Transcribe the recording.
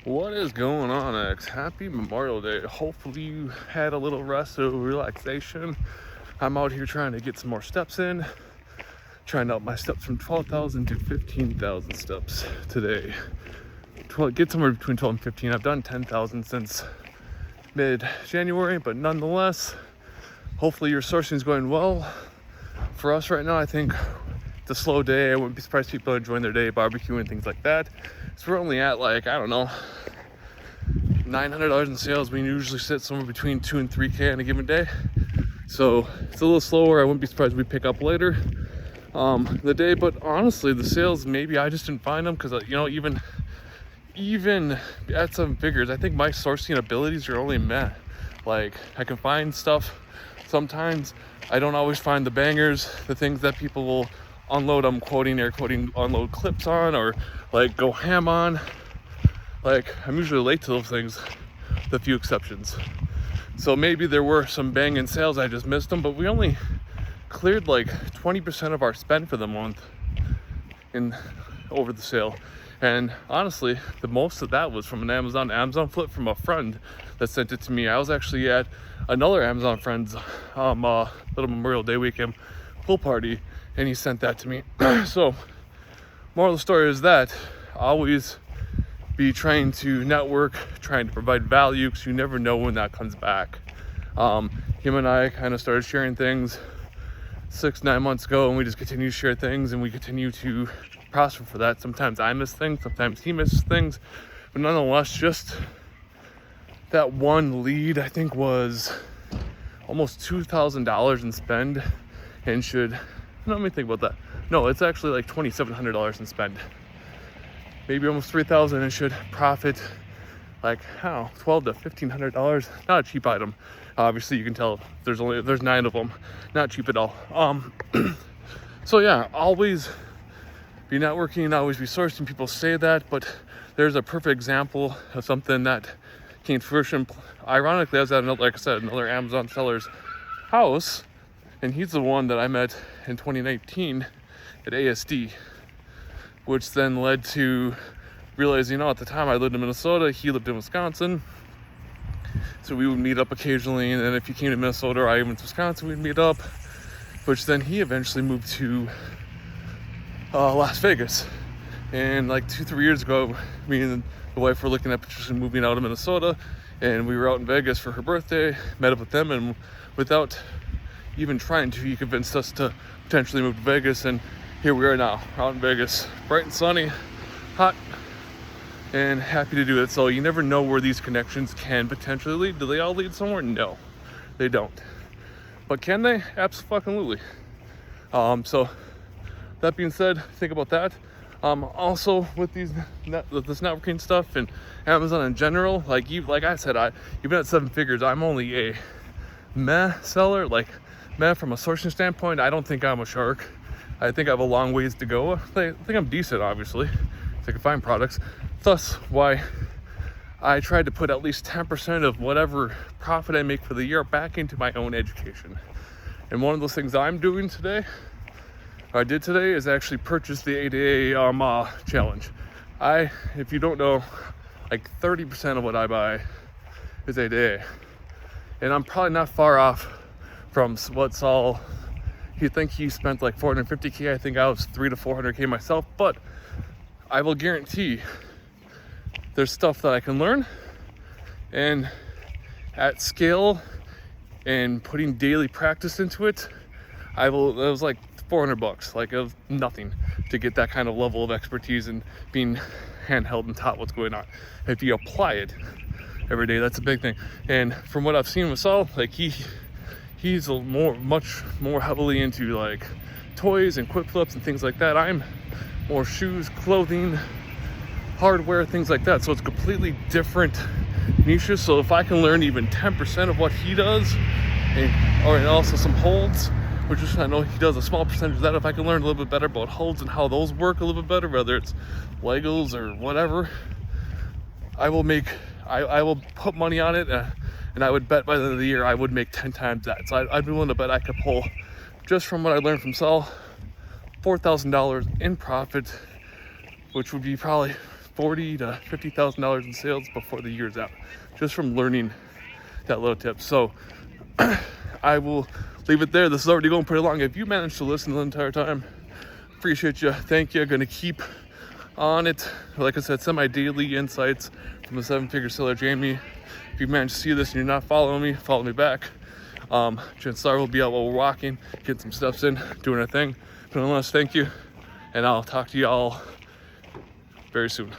What is going on, X? Happy Memorial Day. Hopefully you had a little rest or relaxation. I'm out here trying to get some more steps in, trying to up my steps from 12,000 to 15,000 steps today. Get somewhere between 12 and 15. I've done 10,000 since mid-January, but nonetheless, hopefully your sourcing is going well. For us right now, I think it's a slow day. I wouldn't be surprised if people are enjoying their day, barbecuing, things like that. So we're only at $900 in sales. We usually sit somewhere between 2 and 3K on a given day. So it's a little slower. I wouldn't be surprised if we pick up later the day. But honestly, the sales, maybe I just didn't find them because, even at 7 figures, I think my sourcing abilities are only met. Like, I can find stuff. Sometimes I don't always find the bangers, the things that people will unload, air quoting, unload clips on or like go ham on. Like, I'm usually late to those things, the few exceptions. So maybe there were some banging sales, I just missed them, but we only cleared like 20% of our spend for the month over the sale. And honestly, the most of that was from an Amazon flip from a friend that sent it to me. I was actually at another Amazon friend's little Memorial Day weekend pool party, and he sent that to me. So moral of the story is that always be trying to network, trying to provide value, because you never know when that comes back. Him and I kind of started sharing things 6-9 months ago, and we just continue to share things, and we continue to prosper for that. Sometimes I miss things, sometimes he misses things, but nonetheless, just that one lead, I think, was almost $2,000 in spend, and let me think about that. No, it's actually like $2,700 in spend. Maybe almost $3,000, and should profit like $1,200 to $1,500. Not a cheap item. Obviously, you can tell there's 9 of them. Not cheap at all. So yeah, always be networking, always be sourcing. People say that, but there's a perfect example of something that came to fruition. Ironically, I was at another Amazon seller's house, and he's the one that I met in 2019 at ASD, which then led to realizing, at the time I lived in Minnesota, he lived in Wisconsin. So we would meet up occasionally, and then if he came to Minnesota or I went to Wisconsin, we'd meet up, which then he eventually moved to Las Vegas. And like 2-3 years ago, me and the wife were looking at potentially moving out of Minnesota, and we were out in Vegas for her birthday, met up with them, and without even trying to, he convinced us to potentially move to Vegas, and here we are now, out in Vegas, bright and sunny, hot, and happy to do it. So you never know where these connections can potentially lead. Do they all lead somewhere? No, they don't. But can they? Absolutely. So that being said, think about that. Also with this networking stuff and Amazon in general, like I said, even at 7 figures, I'm only a meh seller. Like, meh from a sourcing standpoint. I don't think I'm a shark. I think I have a long ways to go. I think I'm decent, obviously, so I can find products. Thus why I tried to put at least 10% of whatever profit I make for the year back into my own education. And one of those things I did today, is actually purchase the ADA challenge. If you don't know, like 30% of what I buy is ADA. And I'm probably not far off from what's all. He spent like 450K. I think I was 300 to 400K myself. But I will guarantee there's stuff that I can learn, and at scale and putting daily practice into it, it was like $400. Like, it was nothing to get that kind of level of expertise and being handheld and taught what's going on. If you apply it every day, that's a big thing. And from what I've seen with Saul, like he's much more heavily into like toys and quick flips and things like that. I'm more shoes, clothing, hardware, things like that. So it's completely different niches. So if I can learn even 10% of what he does, and also some holds, which is, I know he does a small percentage of that. If I can learn a little bit better about holds and how those work a little bit better, whether it's Legos or whatever, I will put money on it, and I would bet by the end of the year I would make 10 times that. So I'd be willing to bet I could pull, just from what I learned from Saul, $4,000 in profit, which would be probably $40,000 to $50,000 in sales before the year's out, just from learning that little tip. So I will leave it there. This is already going pretty long. If you managed to listen the entire time, appreciate you. Thank you. Going to keep on it. Like I said, semi-daily insights from the 7-figure seller Jamie. If you managed to see this and you're not following me, follow me back. Jen Star will be out while we're walking, getting some steps in, doing our thing. But nonetheless, thank you, and I'll talk to y'all very soon.